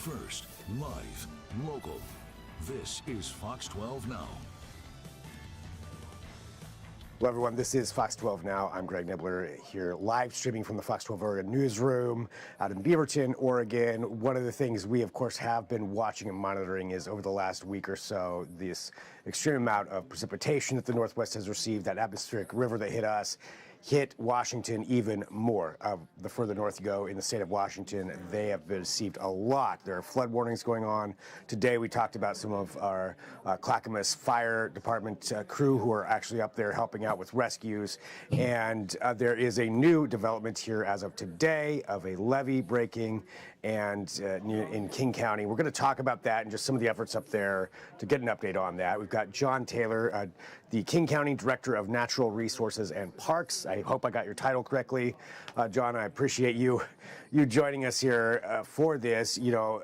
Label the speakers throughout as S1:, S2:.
S1: First, live, local. This is Fox 12 Now.
S2: Hello, everyone. This is Fox 12 Now. I'm Greg Nibbler here live streaming from the Fox 12 Oregon newsroom out in Beaverton, Oregon. One of the things we, of course, have been watching and monitoring is over the last week or so, this extreme amount of precipitation that the Northwest has received, that atmospheric river that hit us, hit Washington even more. The further north you go in the state of Washington, they have received a lot. There are flood warnings going on. Today we talked about some of our Clackamas Fire Department crew who are actually up there helping out with rescues. And there is a new development here as of today of a levee breaking and in King County. We're going to talk about that and just some of the efforts up there to get an update on that. We've got John Taylor, the King County Director of Natural Resources and Parks. I hope I got your title correctly. John, I appreciate you joining us here for this. You know,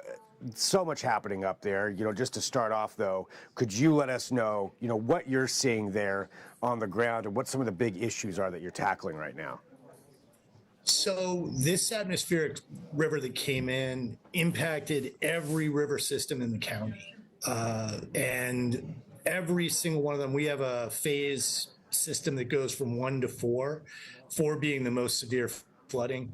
S2: so much happening up there. You know, just to start off, though, could you let us know, you know, what you're seeing there on the ground and what some of the big issues are that you're tackling right now?
S3: So this atmospheric river that came in impacted every river system in the county. And every single one of them, we have a phase system that goes from 1 to 4, 4 being the most severe flooding.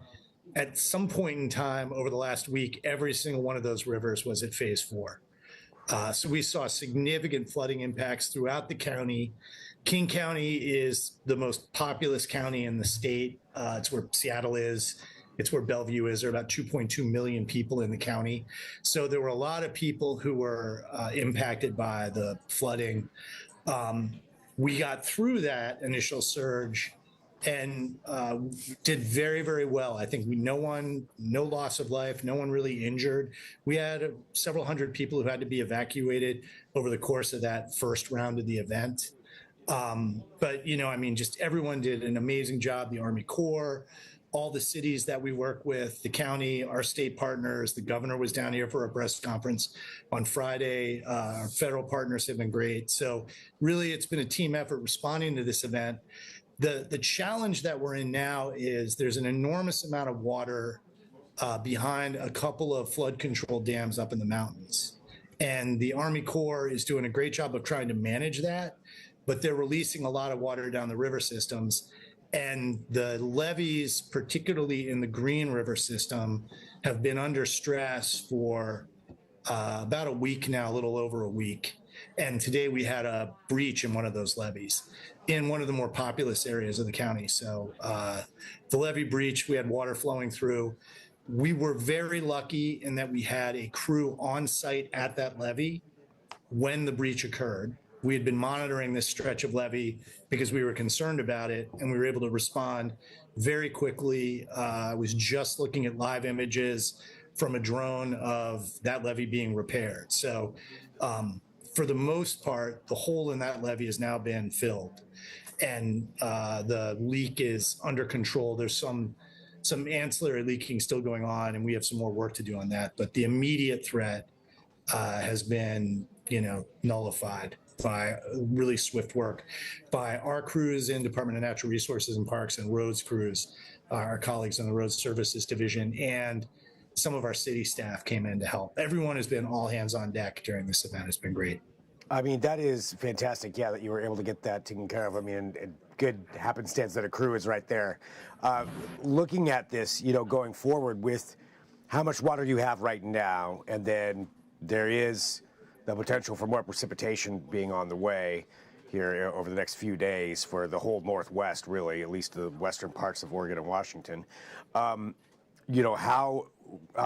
S3: At some point in time over the last week, every single one of those rivers was at phase 4. So we saw significant flooding impacts throughout the county. King County is the most populous county in the state. It's where Seattle is. It's where Bellevue is. There are about 2.2 million people in the county. So there were a lot of people who were impacted by the flooding. We got through that initial surge and did very, very well. I think no loss of life, no one really injured. We had several hundred people who had to be evacuated over the course of that first round of the event. But, you know, I mean, just everyone did an amazing job. The Army Corps, all the cities that we work with, the county, our state partners, the governor was down here for a press conference on Friday. Our federal partners have been great. So really, it's been a team effort responding to this event. The challenge that we're in now is there's an enormous amount of water behind a couple of flood control dams up in the mountains. And the Army Corps is doing a great job of trying to manage that, but they're releasing a lot of water down the river systems. And the levees, particularly in the Green River system, have been under stress for about a week now, a little over a week. And today we had a breach in one of those levees in one of the more populous areas of the county. So the levee breach, we had water flowing through. We were very lucky in that we had a crew on site at that levee when the breach occurred. We had been monitoring this stretch of levee because we were concerned about it, and we were able to respond very quickly. I was just looking at live images from a drone of that levee being repaired. So for the most part, the hole in that levee has now been filled, and the leak is under control. There's some ancillary leaking still going on, and we have some more work to do on that. But the immediate threat has been, you know, nullified by really swift work by our crews in Department of Natural Resources and Parks and roads crews, our colleagues in the Road Services Division, and some of our city staff came in to help. Everyone has been all hands on deck during this event. It's been great.
S2: I mean, that is fantastic, yeah, that you were able to get that taken care of. I mean, good happenstance that a crew is right there. Looking at this, you know, going forward with how much water you have right now, and then there is the potential for more precipitation being on the way here over the next few days for the whole Northwest, really, at least the western parts of Oregon and Washington. You know, how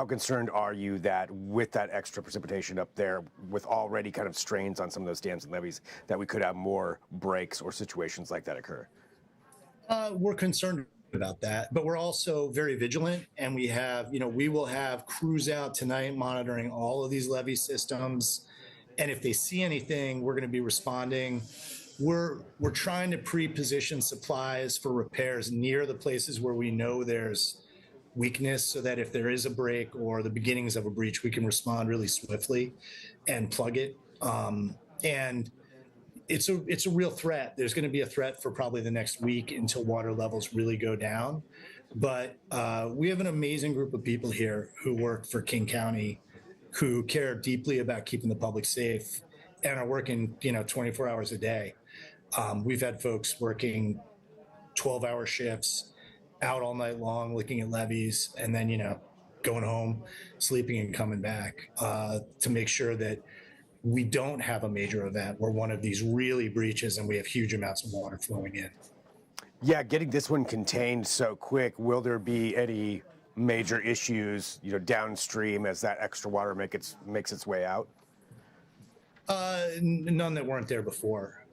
S2: concerned are you that with that extra precipitation up there, with already kind of strains on some of those dams and levees, that we could have more breaks or situations like that occur?
S3: We're concerned about that, but we're also very vigilant, and we have, you know, we will have crews out tonight monitoring all of these levee systems. And if they see anything, we're going to be responding. We're trying to pre-position supplies for repairs near the places where we know there's weakness, so that if there is a break or the beginnings of a breach, we can respond really swiftly and plug it. And it's a real threat. There's going to be a threat for probably the next week until water levels really go down. But we have an amazing group of people here who work for King County who care deeply about keeping the public safe and are working, 24 hours a day. We've had folks working 12-hour shifts, out all night long, looking at levees, and then, going home, sleeping, and coming back to make sure that we don't have a major event where one of these really breaches and we have huge amounts of water flowing in.
S2: Yeah, getting this one contained so quick, will there be any major issues, downstream as that extra water makes its way out?
S3: None that weren't there before.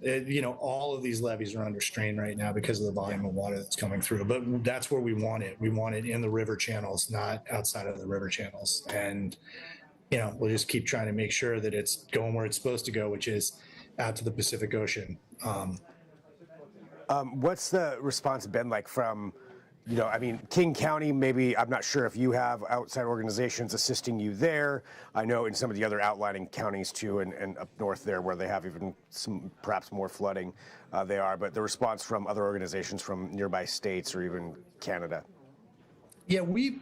S3: All of these levees are under strain right now because of the volume of water that's coming through. But that's where we want it. We want it in the river channels, not outside of the river channels. And we'll just keep trying to make sure that it's going where it's supposed to go, which is out to the Pacific Ocean.
S2: What's the response been like from, King County, maybe, I'm not sure if you have outside organizations assisting you there. I know in some of the other outlining counties too, and up north there where they have even some, perhaps more flooding, they are, but the response from other organizations from nearby states or even Canada.
S3: Yeah, we've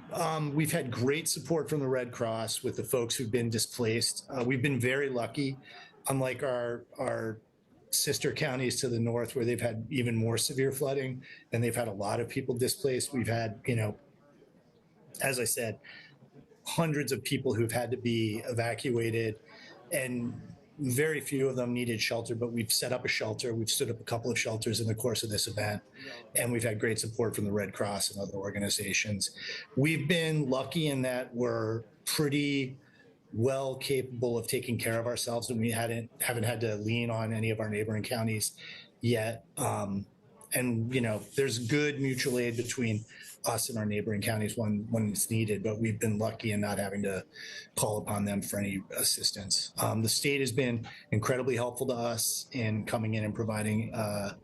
S3: had great support from the Red Cross with the folks who've been displaced. We've been very lucky, unlike our sister counties to the north where they've had even more severe flooding and they've had a lot of people displaced. We've had, as I said, hundreds of people who've had to be evacuated, and very few of them needed shelter, but we've set up a shelter. We've stood up a couple of shelters in the course of this event, and we've had great support from the Red Cross and other organizations. We've been lucky in that we're pretty well capable of taking care of ourselves, and we haven't had to lean on any of our neighboring counties yet. And there's good mutual aid between us and our neighboring counties when it's needed, but we've been lucky in not having to call upon them for any assistance. The state has been incredibly helpful to us in coming in and providing a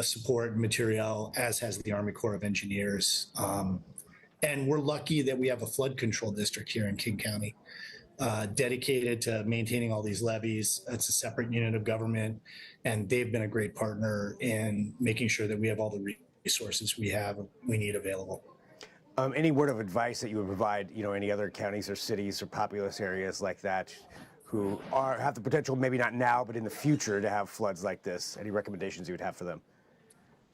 S3: support material, as has the Army Corps of Engineers. And we're lucky that we have a flood control district here in King County, dedicated to maintaining all these levees. It's a separate unit of government, and they've been a great partner in making sure that we have all the resources we need available.
S2: Any word of advice that you would provide, any other counties or cities or populous areas like that who have the potential, maybe not now, but in the future, to have floods like this? Any recommendations you would have for them?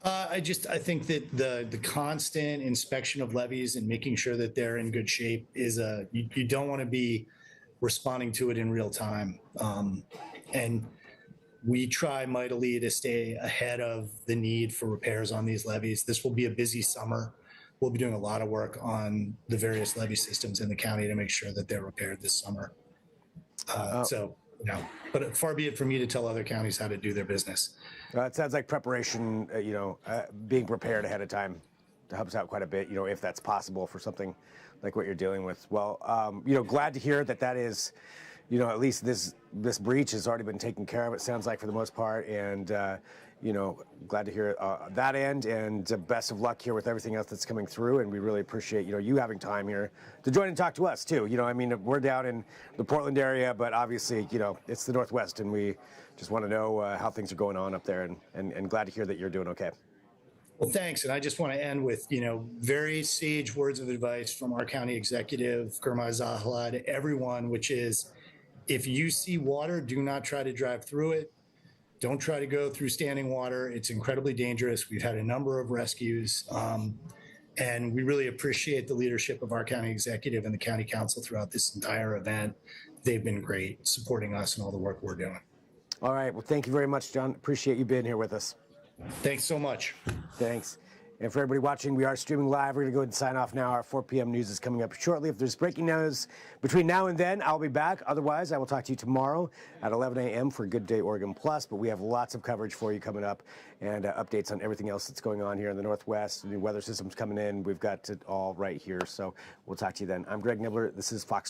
S3: I think that the constant inspection of levees and making sure that they're in good shape is you don't want to be responding to it in real time. And we try mightily to stay ahead of the need for repairs on these levees. This will be a busy summer. We'll be doing a lot of work on the various levee systems in the county to make sure that they're repaired this summer. But far be it from me to tell other counties how to do their business.
S2: It sounds like preparation, being prepared ahead of time helps out quite a bit, if that's possible for something like what you're dealing with. Well, glad to hear that is, at least this breach has already been taken care of, it sounds like, for the most part. And, glad to hear that end, and best of luck here with everything else that's coming through. And we really appreciate, you having time here to join and talk to us too. We're down in the Portland area, but obviously, it's the Northwest, and we just want to know how things are going on up there, and glad to hear that you're doing okay.
S3: Well, thanks. And I just want to end with, very sage words of advice from our county executive, Gurmai Zahala, to everyone, which is, if you see water, do not try to drive through it. Don't try to go through standing water. It's incredibly dangerous. We've had a number of rescues, and we really appreciate the leadership of our county executive and the county council throughout this entire event. They've been great supporting us and all the work we're doing.
S2: All right. Well, thank you very much, John. Appreciate you being here with us.
S3: Thanks so much.
S2: Thanks. And for everybody watching, we are streaming live. We're going to go ahead and sign off now. Our 4 p.m. news is coming up shortly. If there's breaking news between now and then, I'll be back. Otherwise, I will talk to you tomorrow at 11 a.m. for Good Day Oregon Plus. But we have lots of coverage for you coming up, and updates on everything else that's going on here in the Northwest. New weather systems coming in. We've got it all right here. So we'll talk to you then. I'm Greg Nibbler. This is Fox.